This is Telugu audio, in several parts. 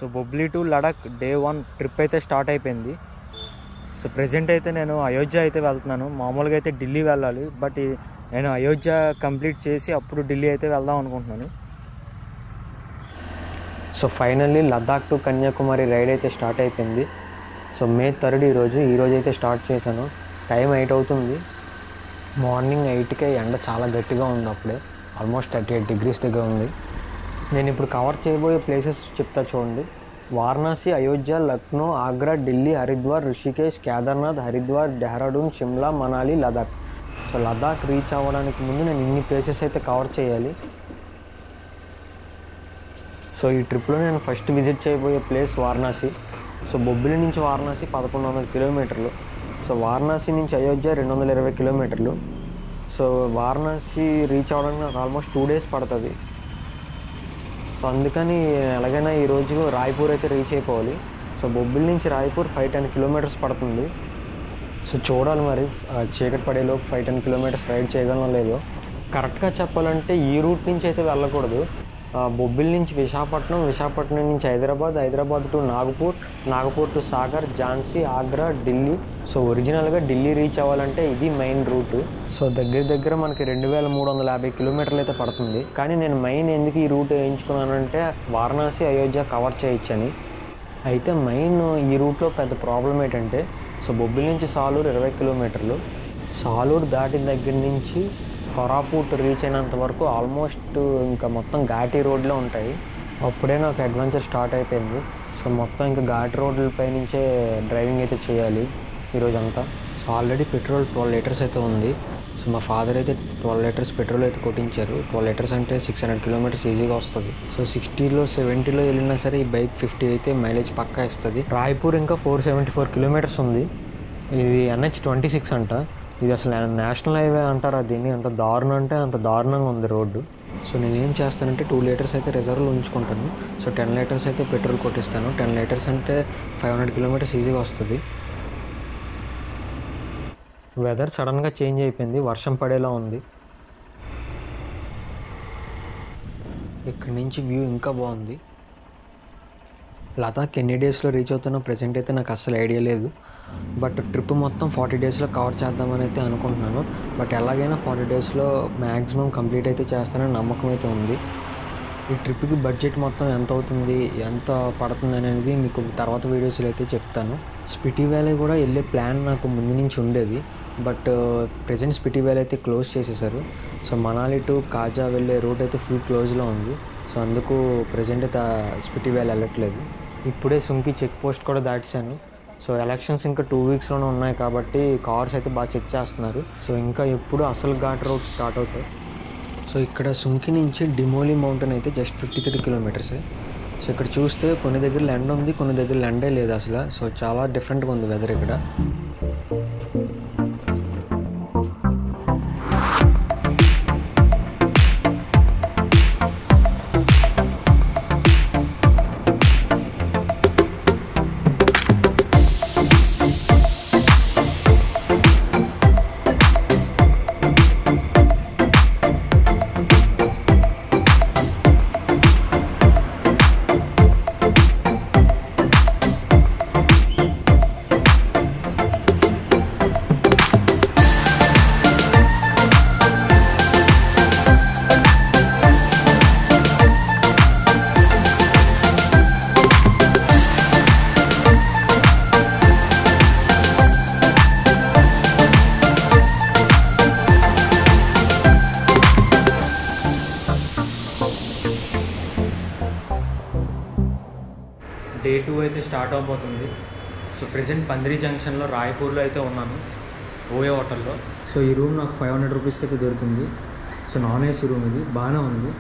So Bobbili to Ladakh day 1 trip అయితే స్టార్ట్ అయిపోయింది. సో ప్రెజెంట్ అయితే నేను అయోధ్య అయితే వెళ్తున్నాను. మామూలుగా అయితే ఢిల్లీ వెళ్ళాలి, బట్ నేను అయోధ్య కంప్లీట్ చేసి అప్పుడు ఢిల్లీ అయితే వెళ్దాం అనుకుంటున్నాను. So finally Ladakh to Kanyakumari ride అయితే స్టార్ట్ అయిపోయింది. సో May 3 ఈరోజు అయితే స్టార్ట్ చేశాను. టైం 8 అవుతుంది. మార్నింగ్ 8కే ఎండ చాలా గట్టిగా ఉంది. అప్పుడే ఆల్మోస్ట్ 38 degrees దగ్గర ఉంది. నేను ఇప్పుడు కవర్ చేయబోయే ప్లేసెస్ చెప్తా చూడండి. వారణాసి, అయోధ్య, లక్నో, ఆగ్రా, ఢిల్లీ, హరిద్వార్, రిషికేష్, కేదార్నాథ్, హరిద్వార్, డెహ్రాడూన్, షిమ్లా, మనాలి, లదాఖ్. సో లదాఖ్ రీచ్ అవ్వడానికి ముందు నేను ఇన్ని ప్లేసెస్ అయితే కవర్ చేయాలి. సో ఈ ట్రిప్లో నేను ఫస్ట్ విజిట్ చేయబోయే ప్లేస్ వారణాసి. సో బొబ్బిలి నుంచి వారణాసి 1100 కిలోమీటర్లు. సో వారణాసి నుంచి అయోధ్య 220 కిలోమీటర్లు. సో వారణాసి రీచ్ అవ్వడానికి నాకు ఆల్మోస్ట్ 2 days పడుతుంది. సో అందుకని ఎలాగైనా ఈరోజు రాయ్పూర్ అయితే రీచ్ అయిపోవాలి. సో బొబ్బిలి నుంచి రాయ్పూర్ 5-10 kilometers పడుతుంది. సో చూడాలి మరి చీకటి పడేలోపు 5-10 kilometers రైడ్ చేయగలనో లేదో. కరెక్ట్గా చెప్పాలంటే ఈ రూట్ నుంచి అయితే వెళ్ళకూడదు. బొబ్బిలి నుంచి విశాఖపట్నం నుంచి Hyderabad to Nagpur to Sagar, Jhansi, Agra, Delhi. So ఒరిజినల్గా ఢిల్లీ రీచ్ అవ్వాలంటే ఇది మెయిన్ రూటు. సో దగ్గర మనకి 2350 kilometers అయితే పడుతుంది. కానీ నేను మెయిన్ ఎందుకు ఈ రూట్ వేయించుకున్నానంటే వారణాసి, అయోధ్య కవర్ చేయొచ్చని. అయితే మెయిన్ ఈ రూట్లో పెద్ద ప్రాబ్లం ఏంటంటే, సో బొబ్బిలి నుంచి సాలూరు 20 kilometers. సాలూరు దాటిన దగ్గర నుంచి కొరాపూట్ రీచ్ అయినంత వరకు ఆల్మోస్ట్ ఇంకా మొత్తం ఘాటీ రోడ్లో ఉంటాయి. అప్పుడే నాకు అడ్వెంచర్ స్టార్ట్ అయిపోయింది. సో మొత్తం ఇంకా ఘాట్ రోడ్లపై నుంచే డ్రైవింగ్ అయితే చేయాలి ఈరోజంతా. సో ఆల్రెడీ పెట్రోల్ 12 liters అయితే ఉంది. సో మా ఫాదర్ అయితే 12 liters పెట్రోల్ అయితే కొట్టించారు. 12 liters అంటే 600 kilometers ఈజీగా వస్తుంది. సో 60లో 70లో వెళ్ళినా సరే ఈ బైక్ 50 అయితే మైలేజ్ పక్కా ఇస్తుంది. రాయ్పూర్ ఇంకా 474 kilometers ఉంది. ఇది NH26 అంట. ఇది అసలు నేషనల్ హైవే అంటారా దీన్ని? అంత దారుణం అంటే అంత దారుణంగా ఉంది రోడ్డు. సో నేనేం చేస్తానంటే 2 liters అయితే రిజర్వ్లో ఉంచుకుంటాను. సో 10 liters అయితే పెట్రోల్ కొట్టిస్తాను. 10 liters అంటే 500 kilometers ఈజీగా వస్తుంది. వెదర్ సడన్గా చేంజ్ అయిపోయింది, వర్షం పడేలా ఉంది. ఇక్కడి నుంచి వ్యూ ఇంకా బాగుంది. లదాఖ్ ఎన్ని డేస్లో రీచ్ అవుతానో ప్రజెంట్ అయితే నాకు అస్సలు ఐడియా లేదు. బట్ ట్రిప్ మొత్తం 40 daysలో కవర్ చేద్దామని అయితే అనుకుంటున్నాను. బట్ ఎలాగైనా 40 daysలో మ్యాక్సిమం కంప్లీట్ అయితే చేస్తానని నమ్మకం అయితే ఉంది. ఈ ట్రిప్కి బడ్జెట్ మొత్తం ఎంత అవుతుంది, ఎంత పడుతుంది అనేది మీకు తర్వాత వీడియోస్లో అయితే చెప్తాను. స్పిటి వ్యాలీ కూడా వెళ్ళే ప్లాన్ నాకు ముందు నుంచి ఉండేది. బట్ ప్రజెంట్ స్పిటి వ్యాలీ అయితే క్లోజ్ చేసేసారు. సో మనాలి టు కాజా వెళ్ళే రూట్ అయితే ఫుల్ క్లోజ్లో ఉంది. సో అందుకు ప్రజెంట్ అయితే స్పిటి వ్యాలీ వెళ్ళట్లేదు. ఇప్పుడే సుంకి చెక్ పోస్ట్ కూడా దాటిసాను. సో ఎలక్షన్స్ ఇంకా 2 weeksలోనే ఉన్నాయి కాబట్టి కార్స్ అయితే బాగా చెక్ చేస్తున్నారు. సో ఇంకా ఎప్పుడు అసలు ఘాట్ రోడ్స్ స్టార్ట్ అవుతాయి. సో ఇక్కడ సుంకి నుంచి డిమోలి మౌంటైన్ అయితే జస్ట్ 53 kilometers. సో ఇక్కడ చూస్తే కొన్ని దగ్గర ఎండ ఉంది, కొన్ని దగ్గర ఎండే లేదు అసలు. సో చాలా డిఫరెంట్గా ఉంది వెదర్ ఇక్కడ. Day 2 అయితే స్టార్ట్ అవబోతుంది. సో ప్రెజెంట్ పందిరి జంక్షన్లో రాయ్పూర్లో అయితే ఉన్నాను, ఓయో హోటల్లో. సో ఈ రూమ్ నాకు 500 rupeesకి అయితే దొరికింది. సో నాన్ ఏసీ రూమ్ ఇది, బాగానే ఉంది.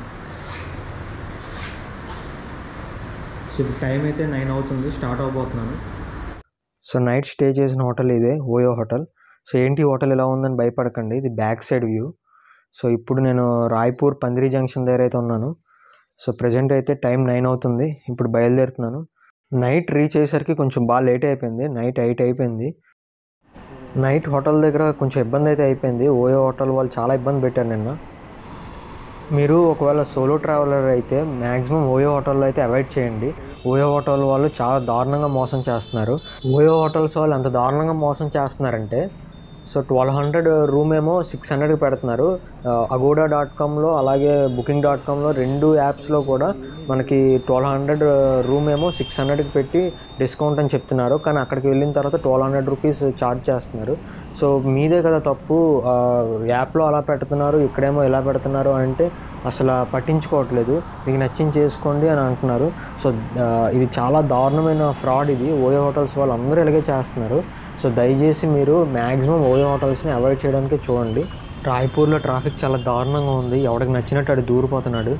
సో ఇప్పుడు టైం అయితే 9 అవుతుంది, స్టార్ట్ అవబోతున్నాను. సో నైట్ స్టే చేసిన హోటల్ ఇదే, ఓయో హోటల్. సో ఏంటి హోటల్ ఎలా ఉందని భయపడకండి, ఇది బ్యాక్ సైడ్ వ్యూ. సో ఇప్పుడు నేను రాయ్పూర్ పందిరి జంక్షన్ దగ్గర అయితే ఉన్నాను. సో ప్రజెంట్ అయితే టైం 9 అవుతుంది, ఇప్పుడు బయలుదేరుతున్నాను. నైట్ రీచ్ అయ్యేసరికి కొంచెం బాగా లేట్ అయిపోయింది, నైట్ 8 అయిపోయింది. నైట్ హోటల్ దగ్గర కొంచెం ఇబ్బంది అయితే అయిపోయింది. ఓయో హోటల్ వాళ్ళు చాలా ఇబ్బంది పెట్టారు నిన్న. మీరు ఒకవేళ సోలో ట్రావెలర్ అయితే మ్యాక్సిమం ఓయో హోటల్లో అయితే అవాయిడ్ చేయండి. ఓయో హోటల్ వాళ్ళు చాలా దారుణంగా మోసం చేస్తున్నారు. ఓయో హోటల్స్ వాళ్ళు ఎంత దారుణంగా మోసం చేస్తున్నారంటే, సో 1200 రూమ్ ఏమో 600కి పెడుతున్నారు. agoda.comలో అలాగే booking.comలో 2 యాప్స్లో కూడా మనకి 1200 రూమ్ ఏమో 600కి పెట్టి డిస్కౌంట్ అని చెప్తున్నారు. కానీ అక్కడికి వెళ్ళిన తర్వాత 1200 రూపీస్ ఛార్జ్ చేస్తున్నారు. సో మీదే కదా తప్పు, యాప్లో అలా పెడుతున్నారు, ఇక్కడేమో ఇలా పెడుతున్నారు అంటే అసలు పట్టించుకోవట్లేదు. మీకు నచ్చింది చేసుకోండి అని అంటున్నారు. సో ఇది చాలా దారుణమైన ఫ్రాడ్. ఇది ఓయో హోటల్స్ వాళ్ళు అందరూ ఇలాగే చేస్తున్నారు. సో దయచేసి మీరు మ్యాక్సిమం ఓయో హోటల్స్ని అవాయిడ్ చేయడానికి చూడండి. రాయ్పూర్లో ట్రాఫిక్ చాలా దారుణంగా ఉంది. ఎవడికి నచ్చినట్టు అడు దూరిపోతున్నాడు.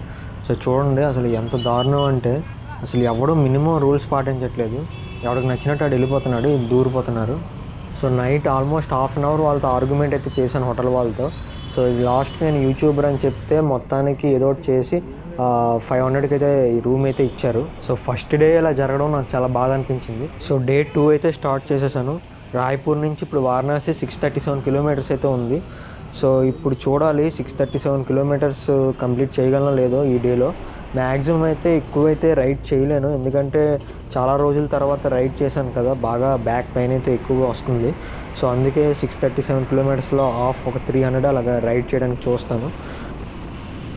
సో చూడండి అసలు ఎంత దారుణం అంటే అసలు ఎవడో మినిమం రూల్స్ పాటించట్లేదు. ఎవడికి నచ్చినట్టు అడు వెళ్ళిపోతున్నాడు, దూరిపోతున్నారు. So night almost half an hour వాళ్ళతో ఆర్గ్యుమెంట్ అయితే చేశాను హోటల్ వాళ్ళతో. సో లాస్ట్కి నేను యూట్యూబర్ అని చెప్తే మొత్తానికి ఏదో ఒకటి చేసి 500కి అయితే ఈ రూమ్ అయితే ఇచ్చారు. సో ఫస్ట్ డే ఇలా జరగడం నాకు చాలా బాధ అనిపించింది. సో డే 2 అయితే స్టార్ట్ చేసేసాను. రాయ్పూర్ నుంచి ఇప్పుడు వారణాసి 637 కిలోమీటర్స్ అయితే ఉంది. సో ఇప్పుడు చూడాలి 637 కిలోమీటర్స్ కంప్లీట్ చేయగలనో లేదో ఈ డేలో. మ్యాక్సిమం అయితే ఎక్కువైతే రైడ్ చేయలేను, ఎందుకంటే చాలా రోజుల తర్వాత రైడ్ చేశాను కదా, బాగా బ్యాక్ పెయిన్ అయితే ఎక్కువగా వస్తుంది. సో అందుకే 637 కిలోమీటర్స్లో ఒక 300 అలాగా రైడ్ చేయడానికి చూస్తాను.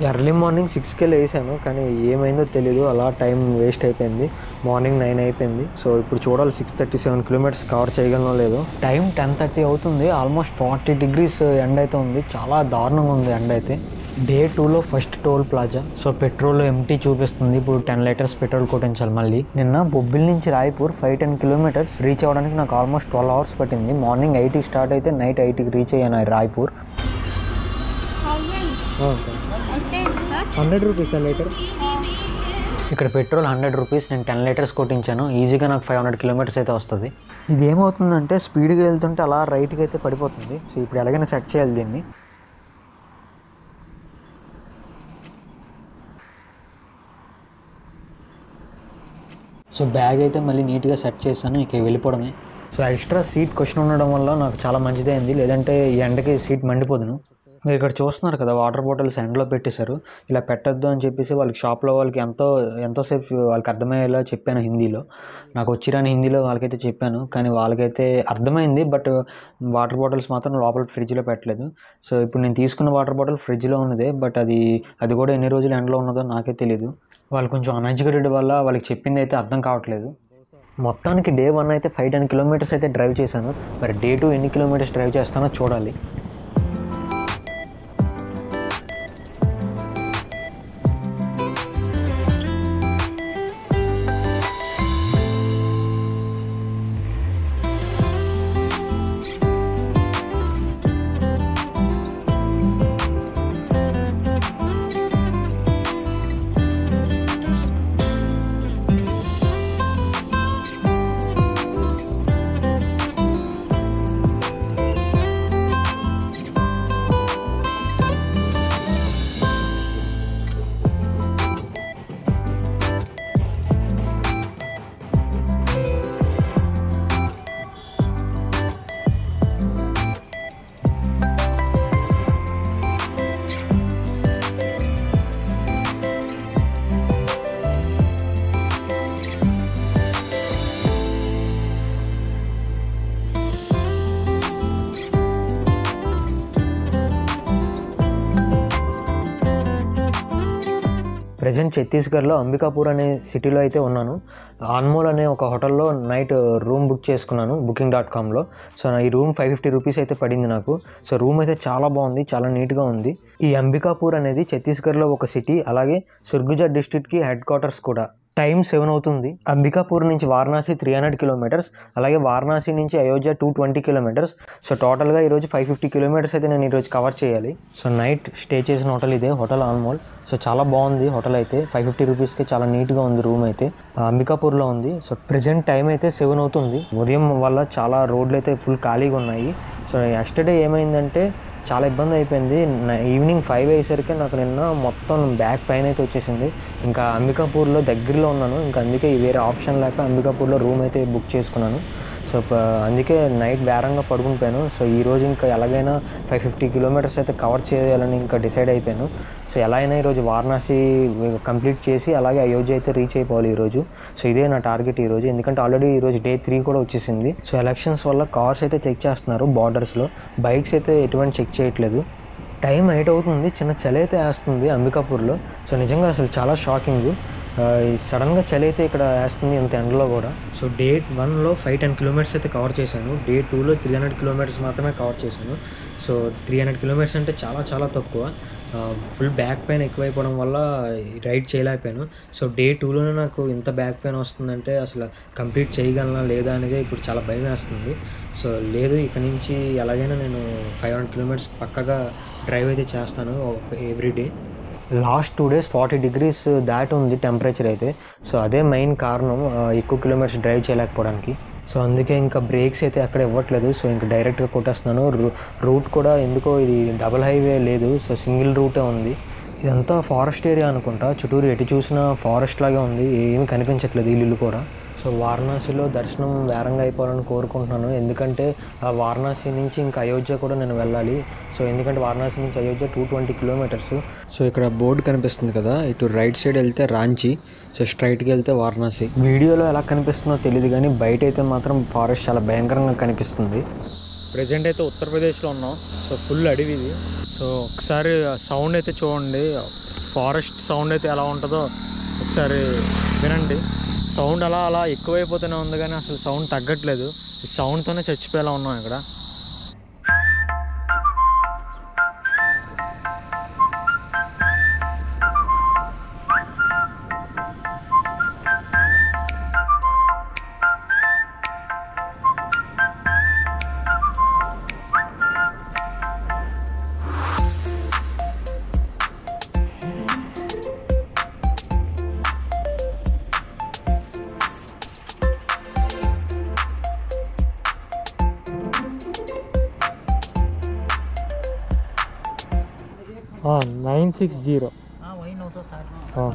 ఎర్లీ మార్నింగ్ 6కే లేసాను, కానీ ఏమైందో తెలీదు, అలా టైం వేస్ట్ అయిపోయింది. మార్నింగ్ 9 అయిపోయింది. సో ఇప్పుడు చూడాలి 637 కిలోమీటర్స్ కవర్ చేయగలనో లేదో. టైం 10:30 అవుతుంది. ఆల్మోస్ట్ 40 డిగ్రీస్ ఎండ అయితే ఉంది. చాలా దారుణంగా ఉంది ఎండ అయితే. డే 2లో first toll plaza. So petrol empty చూపిస్తుంది. ఇప్పుడు 10 లీటర్స్ పెట్రోల్ కొట్టించాలి మళ్ళీ. నిన్న బొబ్బిలి నుంచి రాయ్పూర్ 5-10 కిలోమీటర్స్ రీచ్ అవ్వడానికి నాకు ఆల్మోస్ట్ 12 అవర్స్ పట్టింది. మార్నింగ్ 8కి స్టార్ట్ అయితే నైట్ 8కి రీచ్ అయ్యాను రాయ్పూర్. 100 rupees litre. ఇక్కడ పెట్రోల్ 100 రూపీస్. నేను 10 లీటర్స్ కొట్టించాను. ఈజీగా నాకు 500 కిలోమీటర్స్ అయితే వస్తుంది. ఇది ఏమవుతుందంటే స్పీడ్గా వెళ్తుంటే అలా రైట్కి అయితే పడిపోతుంది. సో ఇప్పుడు ఎలాగైనా సెట్ చేయాలి దీన్ని. సో బ్యాగ్ అయితే మళ్ళీ నీట్గా సెట్ చేశాను, ఇక వెళ్ళిపోవడమే. సో ఎక్స్ట్రా సీట్ క్వశ్చన్ ఉండడం వల్ల నాకు చాలా మంచిదే అయింది, లేదంటే ఈ ఎండకి సీట్ మండిపోదును. మీరు ఇక్కడ చూస్తున్నారు కదా, వాటర్ బాటిల్స్ ఎండలో పెట్టేశారు. ఇలా పెట్టద్దు అని చెప్పేసి వాళ్ళకి షాప్లో వాళ్ళకి ఎంతోసేపు వాళ్ళకి అర్థమయ్యేలా చెప్పాను హిందీలో. నాకు వచ్చిరాని హిందీలో వాళ్ళకైతే చెప్పాను, కానీ వాళ్ళకైతే అర్థమైంది. బట్ వాటర్ బాటిల్స్ మాత్రం లోపల ఫ్రిడ్జ్లో పెట్టలేదు. సో ఇప్పుడు నేను తీసుకున్న వాటర్ బాటిల్ ఫ్రిడ్జ్లో ఉన్నదే, బట్ అది కూడా ఎన్ని రోజులు ఎండలో ఉన్నదో నాకే తెలియదు. వాళ్ళు కొంచెం అన్ఎడ్యుకేటెడ్ వల్ల వాళ్ళకి చెప్పింది అయితే అర్థం కావట్లేదు. మొత్తానికి డే 1 అయితే 5-10 కిలోమీటర్స్ అయితే డ్రైవ్ చేశాను. మరి డే 2 ఎన్ని కిలోమీటర్స్ డ్రైవ్ చేస్తానో చూడాలి. ప్రజెంట్ ఛత్తీస్గఢ్లో అంబికాపూర్ అనే సిటీలో అయితే ఉన్నాను. ఆన్మోల్ అనే ఒక హోటల్లో నైట్ రూమ్ బుక్ చేసుకున్నాను booking.comలో. సో ఈ రూమ్ 550 రూపీస్ అయితే పడింది నాకు. సో రూమ్ అయితే చాలా బాగుంది, చాలా నీట్గా ఉంది. ఈ అంబికాపూర్ అనేది ఛత్తీస్గఢ్లో ఒక సిటీ, అలాగే సుర్గుజా డిస్ట్రిక్ట్కి హెడ్ క్వార్టర్స్ కూడా. టైం 7 అవుతుంది. అంబికాపూర్ నుంచి వారణాసి 300 కిలోమీటర్స్, అలాగే వారణాసి నుంచి అయోధ్య 220 కిలోమీటర్స్. సో టోటల్గా ఈరోజు 550 కిలోమీటర్స్ అయితే నేను ఈరోజు కవర్ చేయాలి. సో నైట్ స్టే చేసిన హోటల్ ఇదే, హోటల్ ఆన్మోల్. సో చాలా బాగుంది హోటల్ అయితే. 550 రూపీస్కి చాలా నీట్గా ఉంది రూమ్ అయితే. అంబికాపూర్లో ఉంది. సో ప్రెజెంట్ టైం అయితే 7 అవుతుంది. ఉదయం వల్ల చాలా రోడ్లు అయితే ఫుల్ ఖాళీగా ఉన్నాయి. సో ఎస్టర్డే ఏమైందంటే చాలా ఇబ్బంది అయిపోయింది. ఈవినింగ్ 5 అయ్యేసరికి నాకు నిన్న మొత్తం బ్యాక్ పెయిన్ అయితే వచ్చేసింది. ఇంకా అంబికాపూర్లో దగ్గరలో ఉన్నాను, ఇంకా అందుకే వేరే ఆప్షన్ లేక అంబికాపూర్లో రూమ్ అయితే బుక్ చేసుకున్నాను. సో అందుకే నైట్ బేరంగా పడుకునిపోయాను. సో ఈరోజు ఇంకా ఎలాగైనా 550 కిలోమీటర్స్ అయితే కవర్ చేయాలని ఇంకా డిసైడ్ అయిపోయాను. సో ఎలా అయినా ఈరోజు వారణాసి కంప్లీట్ చేసి అలాగే అయోధ్య అయితే రీచ్ అయిపోవాలి ఈరోజు. సో ఇదే నా టార్గెట్ ఈరోజు, ఎందుకంటే ఆల్రెడీ ఈరోజు డే 3 కూడా వచ్చేసింది. సో ఎలక్షన్స్ వల్ల కార్స్ అయితే చెక్ చేస్తున్నారు బార్డర్స్లో, బైక్స్ అయితే ఎటువంటి చెక్ చేయట్లేదు. టైం 8 అవుతుంది, చిన్న చలి అయితే వేస్తుంది అంబికాపూర్లో. సో నిజంగా అసలు చాలా షాకింగ్, సడన్గా చలి అయితే ఇక్కడ వేస్తుంది ఇంత ఎండలో కూడా. సో డే 1లో 510 కిలోమీటర్స్ అయితే కవర్ చేశాను, డే 2లో 300 కిలోమీటర్స్ మాత్రమే కవర్ చేశాను. సో 300 కిలోమీటర్స్ అంటే చాలా చాలా తక్కువ. ఫుల్ బ్యాక్ పెయిన్ ఎక్కువైపోవడం వల్ల రైడ్ చేయలేకపోయాను. సో డే 2లోనే నాకు ఇంత బ్యాక్ పెయిన్ వస్తుందంటే అసలు కంప్లీట్ చేయగలనా లేదా అనేది ఇప్పుడు చాలా భయం వేస్తుంది. సో లేదు, ఇక నుంచి ఎలాగైనా నేను 500 కిలోమీటర్స్ పక్కగా డ్రైవ్ అయితే చేస్తాను ఎవ్రీడే. లాస్ట్ 2 డేస్ 40 degrees దాటి ఉంది టెంపరేచర్ అయితే. సో అదే మెయిన్ కారణం ఎక్కువ కిలోమీటర్స్ డ్రైవ్ చేయలేకపోవడానికి. సో అందుకే ఇంకా బ్రేక్స్ అయితే అక్కడ ఇవ్వట్లేదు. సో ఇంకా డైరెక్ట్గా కొట్టేస్తున్నాను. రూట్ కూడా ఎందుకో ఇది డబుల్ హైవే లేదు, సో సింగిల్ రూటే ఉంది. ఇదంతా ఫారెస్ట్ ఏరియా అనుకుంటా, చుట్టూరు ఎటు చూసినా ఫారెస్ట్ లాగే ఉంది, ఏమీ కనిపించట్లేదు ఇల్లు కూడా. సో వారణాసిలో దర్శనం వేరంగా అయిపోవాలని కోరుకుంటున్నాను, ఎందుకంటే వారణాసి నుంచి ఇంకా అయోధ్య కూడా నేను వెళ్ళాలి. సో ఎందుకంటే వారణాసి నుంచి అయోధ్య 220 కిలోమీటర్స్. సో ఇక్కడ బోర్డు కనిపిస్తుంది కదా, ఇటు రైట్ సైడ్ వెళ్తే రాంచీ, సో స్ట్రైట్కి వెళ్తే వారణాసి. వీడియోలో ఎలా కనిపిస్తుందో తెలియదు కానీ బయట అయితే మాత్రం ఫారెస్ట్ చాలా భయంకరంగా కనిపిస్తుంది. ప్రజెంట్ అయితే ఉత్తరప్రదేశ్లో ఉన్నాం. సో ఫుల్ అడవి ఇది. సో ఒకసారి సౌండ్ అయితే చూడండి, ఫారెస్ట్ సౌండ్ అయితే ఎలా ఉంటుందో ఒకసారి వినండి. సౌండ్ అలా అలా ఎక్కువైపోతూనే ఉంది కానీ అసలు సౌండ్ తగ్గట్లేదు. ఈ సౌండ్తోనే చచ్చిపోయేలా ఉన్నాం ఇక్కడ. हाँ 960 हाँ वही 960। हाँ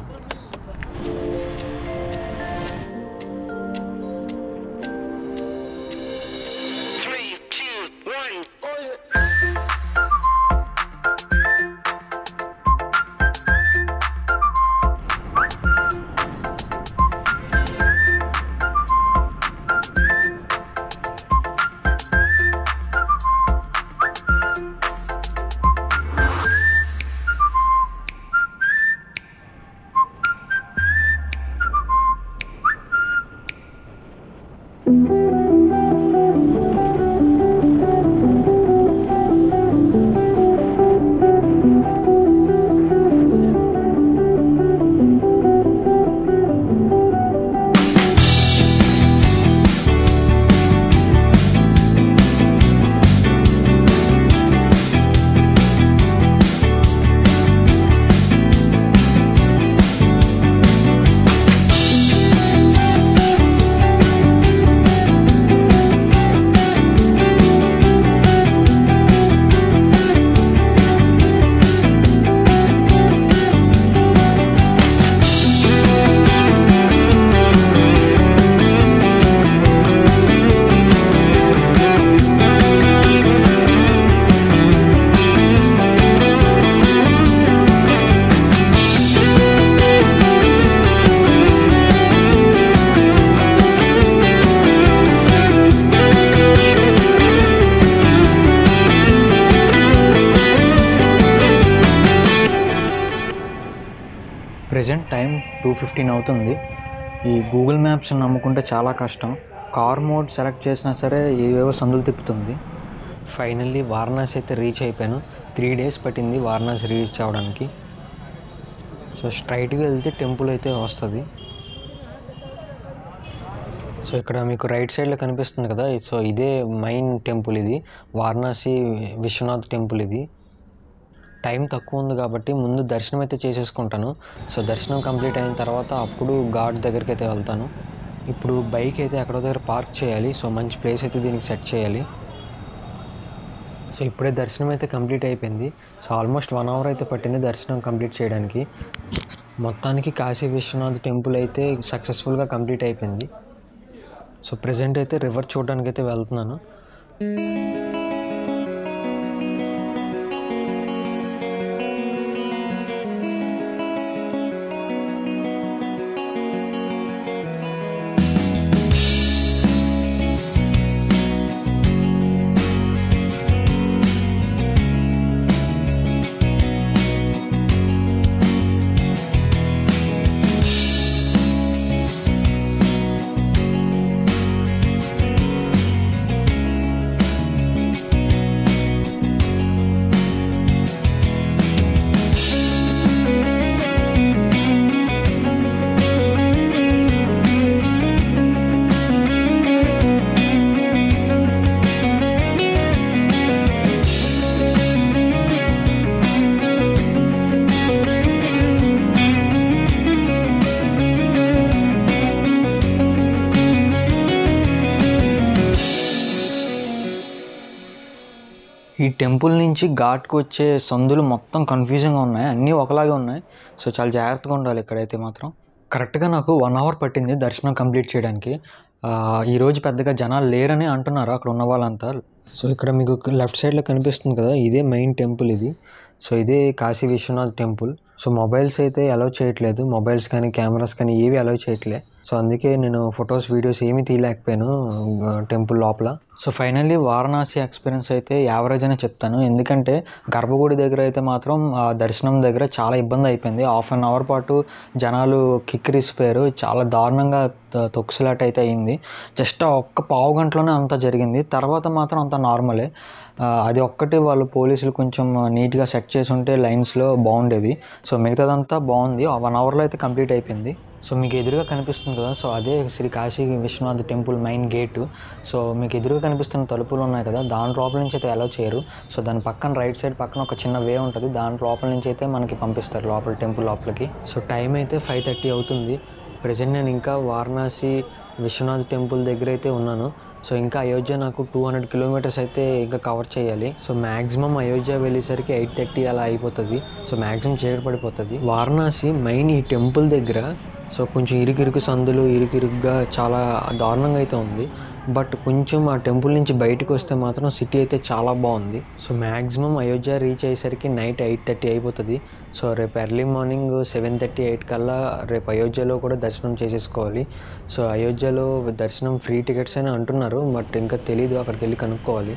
ప్రజెంట్ టైం 2:15 అవుతుంది. ఈ గూగుల్ మ్యాప్స్ నమ్ముకుంటే చాలా కష్టం, కార్ మోడ్ సెలెక్ట్ చేసినా సరే ఏవేవో సందులు తిప్పుతుంది. ఫైనల్లీ వారణాసి అయితే రీచ్ అయిపోయాను. 3 days పట్టింది వారణాసి రీచ్ అవ్వడానికి. సో స్ట్రైట్గా వెళ్తే టెంపుల్ అయితే వస్తుంది. సో ఇక్కడ మీకు రైట్ సైడ్లో కనిపిస్తుంది కదా, సో ఇదే మెయిన్ టెంపుల్, ఇది వారణాసి విశ్వనాథ్ టెంపుల్. ఇది టైం తక్కువ ఉంది కాబట్టి ముందు దర్శనం అయితే చేసేసుకుంటాను. సో దర్శనం కంప్లీట్ అయిన తర్వాత అప్పుడు ఘాట్ దగ్గరికి అయితే వెళ్తాను. ఇప్పుడు బైక్ అయితే ఎక్కడో దగ్గర పార్క్ చేయాలి. సో మంచి ప్లేస్ అయితే దీనికి సెట్ చేయాలి. సో ఇప్పుడే దర్శనం అయితే కంప్లీట్ అయిపోయింది. సో ఆల్మోస్ట్ 1 hour అయితే పట్టింది దర్శనం కంప్లీట్ చేయడానికి. మొత్తానికి కాశీ విశ్వనాథ్ టెంపుల్ అయితే సక్సెస్ఫుల్గా కంప్లీట్ అయిపోయింది. సో ప్రెజెంట్ అయితే రివర్ చూడడానికి అయితే వెళ్తున్నాను. ఈ టెంపుల్ నుంచి ఘాట్కి వచ్చే సందులు మొత్తం కన్ఫ్యూజింగ్గా ఉన్నాయి, అన్నీ ఒకలాగే ఉన్నాయి. సో చాలా జాగ్రత్తగా ఉండాలి ఇక్కడైతే మాత్రం. కరెక్ట్గా నాకు 1 అవర్ పట్టింది దర్శనం కంప్లీట్ చేయడానికి. ఈరోజు పెద్దగా జనాలు లేరని అంటున్నారు అక్కడ ఉన్న వాళ్ళంతా. సో ఇక్కడ మీకు లెఫ్ట్ సైడ్లో కనిపిస్తుంది కదా, ఇదే మెయిన్ టెంపుల్ ఇది. సో ఇదే Kashi Vishwanath temple. So mobiles అయితే అలౌ చేయట్లేదు, మొబైల్స్ కానీ కెమెరాస్ కానీ ఏవి అలౌ చేయట్లే. సో అందుకే నేను ఫొటోస్ వీడియోస్ ఏమీ తీయలేకపోయాను టెంపుల్ లోపల. సో ఫైనల్లీ వారణాసి ఎక్స్పీరియన్స్ అయితే యావరేజ్ అనే చెప్తాను. ఎందుకంటే గర్భగుడి దగ్గర అయితే మాత్రం దర్శనం దగ్గర చాలా ఇబ్బంది అయిపోయింది. 1/2 అవర్ పాటు జనాలు కిక్కిరిసిపోయారు, చాలా దారుణంగా తొక్సులాట అయితే అయింది. జస్ట్ ఒక్క పావు గంటలోనే అంతా జరిగింది. తర్వాత మాత్రం అంతా నార్మలే. అది ఒక్కటి వాళ్ళు పోలీసులు కొంచెం నీట్గా సెట్ చేసి ఉంటే లైన్స్లో బాగుండేది. సో మిగతాదంతా బాగుంది. 1 అవర్లో అయితే కంప్లీట్ అయిపోయింది. సో మీకు ఎదురుగా కనిపిస్తుంది కదా, సో అదే Shri Kashi Vishwanath temple main gate. So మీకు ఎదురుగా కనిపిస్తున్న తలుపులు ఉన్నాయి కదా, దాని లోపల నుంచి అయితే అలౌ చేయరు. సో దాని పక్కన రైట్ సైడ్ పక్కన ఒక చిన్న వే ఉంటుంది, దాని లోపల నుంచి అయితే మనకి పంపిస్తారు లోపల టెంపుల్ లోపలికి. సో టైం అయితే 5:30 అవుతుంది. ప్రజెంట్ నేను ఇంకా వారణాసి విశ్వనాథ్ టెంపుల్ దగ్గర అయితే ఉన్నాను. సో ఇంకా అయోధ్య నాకు 200 కిలోమీటర్స్ అయితే ఇంకా కవర్ చేయాలి. సో మ్యాక్సిమం అయోధ్య వెళ్ళేసరికి 8:30 అలా అయిపోతుంది. సో మ్యాక్సిమం చీకటి పడిపోతుంది. వారణాసి మెయిన్ ఈ టెంపుల్ దగ్గర సో కొంచెం ఇరుకిరుకు సందులు, ఇరుకిరుగ్గా చాలా దారుణంగా అయితే ఉంది. బట్ కొంచెం ఆ టెంపుల్ నుంచి బయటకు వస్తే మాత్రం సిటీ అయితే చాలా బాగుంది. సో మ్యాక్సిమం అయోధ్య రీచ్ అయ్యేసరికి నైట్ 8:30 అయిపోతుంది. సో రేపు ఎర్లీ మార్నింగ్ 7:30, 8 కల్లా రేపు అయోధ్యలో కూడా దర్శనం చేసేసుకోవాలి. సో అయోధ్యలో దర్శనం ఫ్రీ టికెట్స్ అని అంటున్నారు, బట్ ఇంకా తెలీదు, అక్కడికి వెళ్ళి కనుక్కోవాలి.